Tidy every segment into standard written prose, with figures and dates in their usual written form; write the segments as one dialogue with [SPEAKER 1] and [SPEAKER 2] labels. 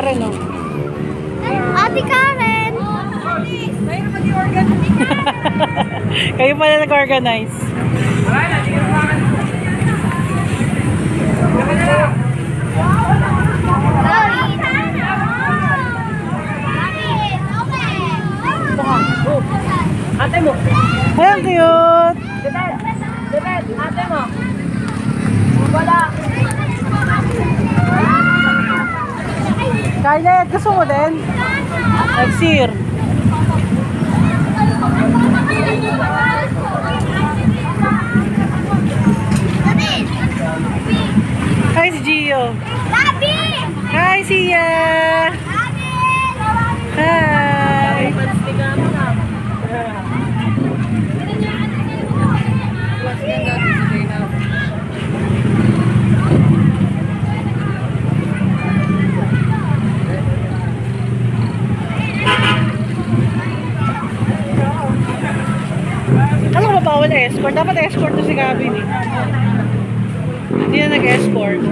[SPEAKER 1] Karen, oh.
[SPEAKER 2] Ate Karen!
[SPEAKER 3] Mayroon mag-i-organize.
[SPEAKER 1] Kayo pala nag-organize.
[SPEAKER 3] Wala, hindi ka naman. Kami na lang. Ate mo.
[SPEAKER 1] Ay, ang cute.
[SPEAKER 3] Debet, ate mo. Wala.
[SPEAKER 1] Scarlett, gusto mo din? Nagsir. Hi, si Gio.
[SPEAKER 2] Labi!
[SPEAKER 1] Hi, Sia. Hi. Alam ko ba bawal escort? Dapat escort to si Gavin eh. Hindi na nag-escort.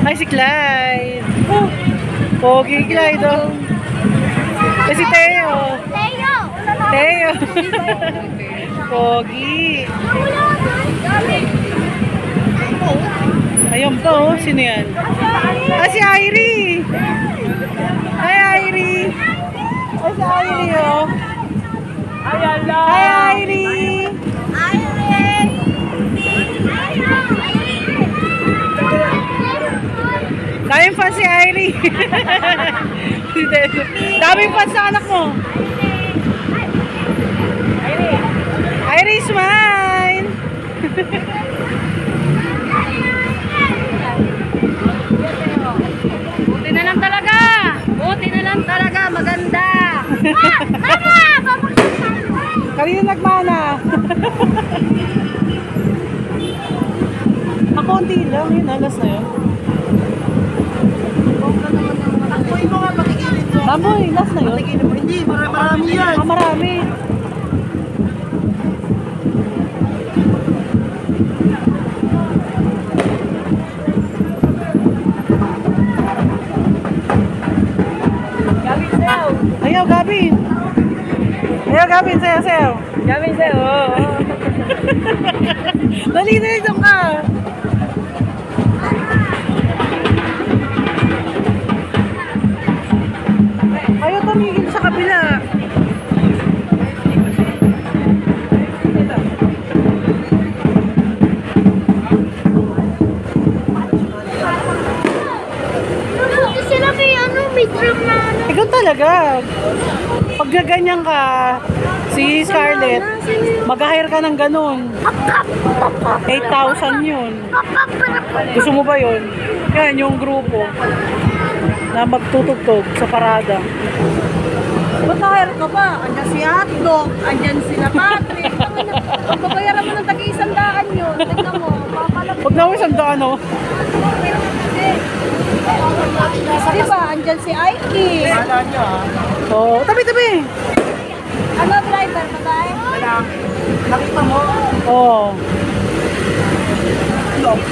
[SPEAKER 1] Ay, si Clyde. Oh, pogi Clyde oh. Ay, si Teo.
[SPEAKER 2] Leo!
[SPEAKER 1] Teo. Pogi. Ayun pa oh. Sino yan? Ah, si Irie. Hi, Irie. Ay, si Irie oh.
[SPEAKER 3] Ay, ala.
[SPEAKER 1] Hi, Irie. Daming fans si Irie. Daming fans sa anak mo. Irie, smile.
[SPEAKER 3] Buti na lang talaga. Buti na lang talaga. Maganda.
[SPEAKER 1] Kanina nagmana. Konti lang, yun, alas na yun.
[SPEAKER 3] Takboy mo nga, patigilin mo.
[SPEAKER 1] Baboy, last na yun.
[SPEAKER 3] Patigilin mo. Hindi, marami yan.
[SPEAKER 1] Ah, marami.
[SPEAKER 3] Gavin, sayo.
[SPEAKER 1] Ayaw, Gavin. Ayaw, Gavin, sayo, sayo.
[SPEAKER 3] Gavin, sayo.
[SPEAKER 1] Dali na ito ka. Ayaw tumigil sa kabila.
[SPEAKER 2] Buti sila may may drum na
[SPEAKER 1] Ikaw talaga. Pag gaganyan ka, si Scarlett, mag-hire ka ng ganun. 8,000 yun. Gusto mo ba yun? Yan, yung grupo na magtutugtog sa parada.
[SPEAKER 3] Ba't na-hire ka ba? Andyan si Hotdog, andyan sila Patrick. Ang babayaran mo ng tag-100 yun. Tignan mo, papalapit.
[SPEAKER 1] Huwag na mo isang daan, oh.
[SPEAKER 3] Diba, andyan si Aiki.
[SPEAKER 1] Oo, tabi-tabi.
[SPEAKER 3] Ano, driver ba tayo? Wala. Nakita mo?
[SPEAKER 1] Oo.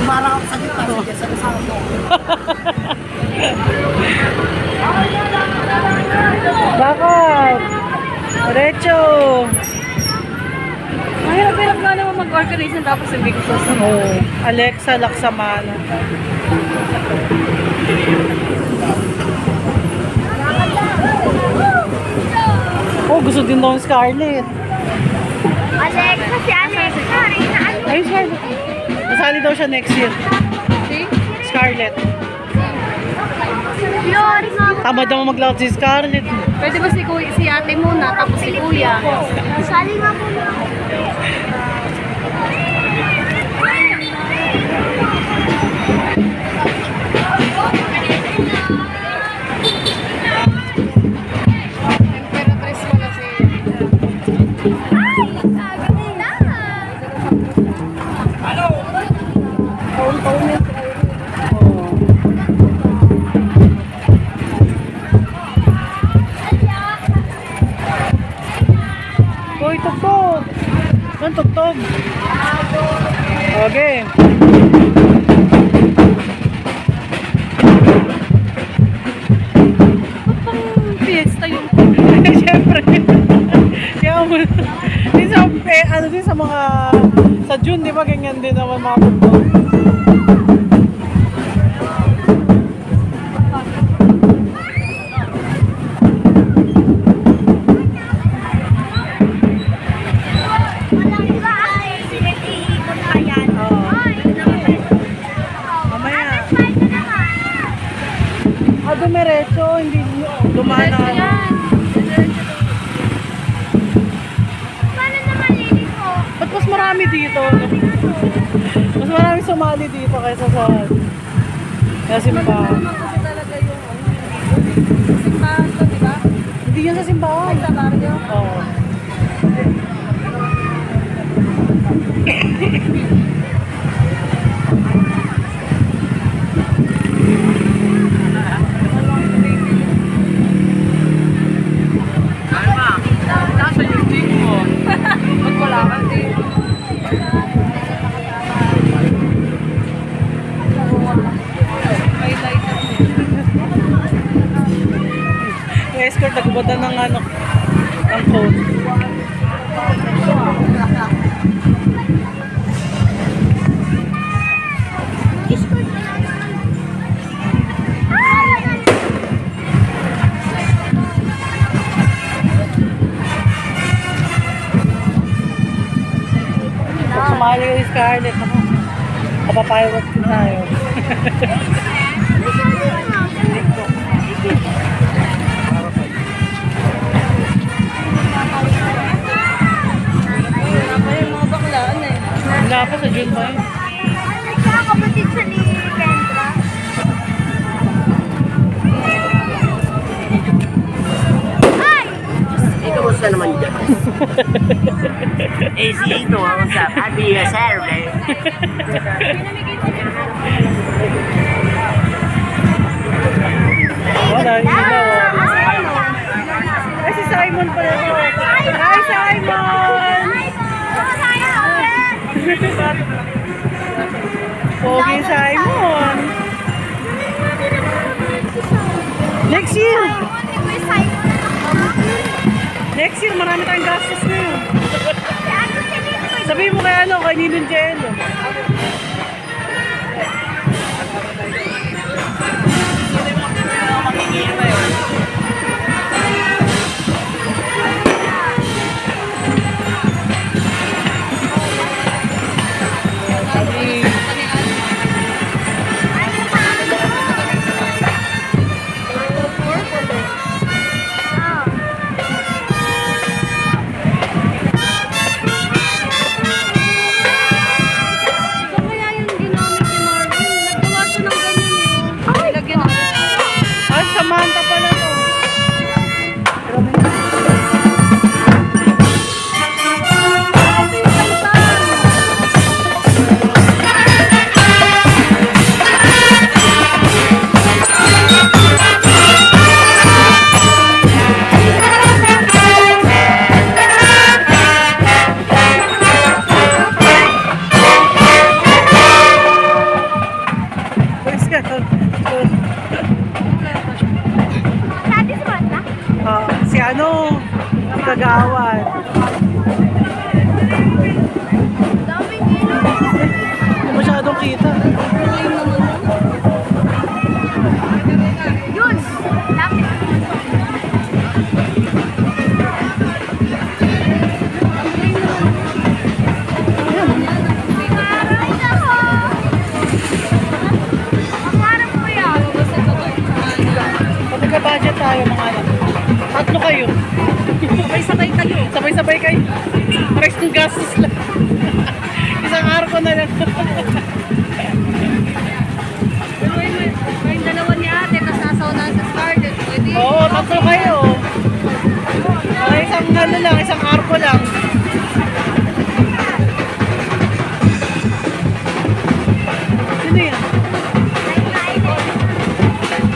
[SPEAKER 3] Marang ako sa gitna. Sige, sabi mo.
[SPEAKER 1] Bakit? Diretso.
[SPEAKER 3] Mahirap-hirap nga naman mag-organize tapos hindi ko susunod.
[SPEAKER 1] Oo. Alexa Laksamana. Oh, gusto din daw ng Scarlett.
[SPEAKER 2] Alexa, si Alexa.
[SPEAKER 1] Ay, Scarlett. Nasali daw siya next year.
[SPEAKER 3] See?
[SPEAKER 1] Scarlett.
[SPEAKER 2] Yun,
[SPEAKER 1] Tamad naman maglakad si Scarlett.
[SPEAKER 3] Pwede ba si ate muna, tapos si kuya?
[SPEAKER 2] sali nga po na.
[SPEAKER 3] Emperatrice wala si...
[SPEAKER 1] Hoy, tugtog. Saan tugtog? Okay.
[SPEAKER 3] Pang fiesta yung
[SPEAKER 1] Siyempre. Kaya mo, din sa, ano din sa mga, sa June, di ba, ganyan din naman mga football.
[SPEAKER 2] Walang iba ay sinitiikot na yan.
[SPEAKER 1] Oo.
[SPEAKER 2] Ay,
[SPEAKER 1] Mamaya.
[SPEAKER 2] try ko naman.
[SPEAKER 1] Dumiretso, hindi dumaan na.
[SPEAKER 3] yan.
[SPEAKER 2] Paano naman liliko?
[SPEAKER 1] Ba't mas marami dito? Mas marami sumali dito kaysa sa simbahan.
[SPEAKER 3] Naman kasi talaga yung simbahan to, di ba?
[SPEAKER 1] Hindi yan sa simbahan.
[SPEAKER 3] Sa barrio.
[SPEAKER 1] Oo.
[SPEAKER 3] Nasa yung ding mo. Ba't wala ka ding? Highlight ako.
[SPEAKER 1] Yung escort, nagubata ng ano, ng phone. Pag sumali ko yung Scarlett, ako, kapapayawat din tayo.
[SPEAKER 3] Wala pa yung mga baklaan eh.
[SPEAKER 1] Wala pa sa June pa yun.
[SPEAKER 2] Nagkakapatid siya ni Kendra. Ay!
[SPEAKER 4] Kamusta naman dyan? Si Ito, kamusta? Happy Saturday.
[SPEAKER 1] Wala, ilaw. Ay, si Simon pala ito. Hi, Simon! Pogi Simon! Next year! Next year, marami tayong gastos ngayon. Sabihin mo kay ano, kay Ninong Jello.
[SPEAKER 3] Ito kaya yung ginamit ni Marvin. Naggawa siya ng ganyan eh. Ay, lagyan ng
[SPEAKER 1] Ah, Samantha pala to. Pwes ka.
[SPEAKER 2] Dati sa bata?
[SPEAKER 1] Si ano, si Kagawad.
[SPEAKER 2] Daming ilaw.
[SPEAKER 1] Hindi masyadong kita.
[SPEAKER 2] Yun! Lapit. Pangarap ako! Pangarap ko yan.
[SPEAKER 1] Pag nagka-budget tayo mga anak. Tatlo kayo.
[SPEAKER 3] sabay-sabay kayo.
[SPEAKER 1] Sabay-sabay kayo. Pares ng gastos lang. Isang araw ko na lang.
[SPEAKER 3] Pero yung dalawa ni ate, tapos nasaunahan sa Scarlett. Pwede.
[SPEAKER 1] Oo, tatlo kayo. Para isang ano lang, isang arko lang. Sino yan?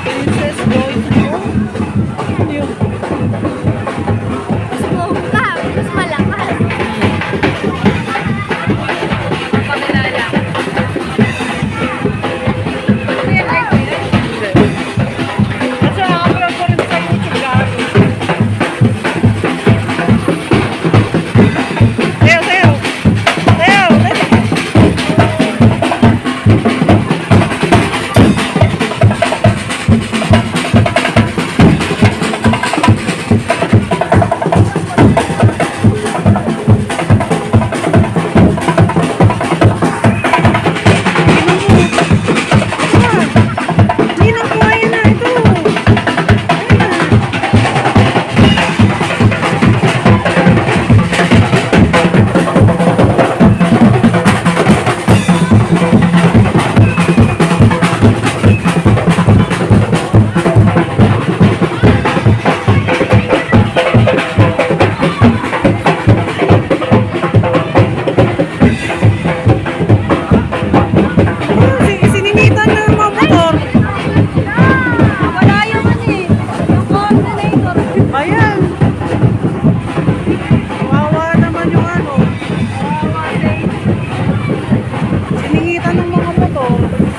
[SPEAKER 1] Princess Joy. Ano yun?
[SPEAKER 2] Mas bongga, mas malakas.
[SPEAKER 3] Pagkilala.
[SPEAKER 1] Siningitan ng mga motor.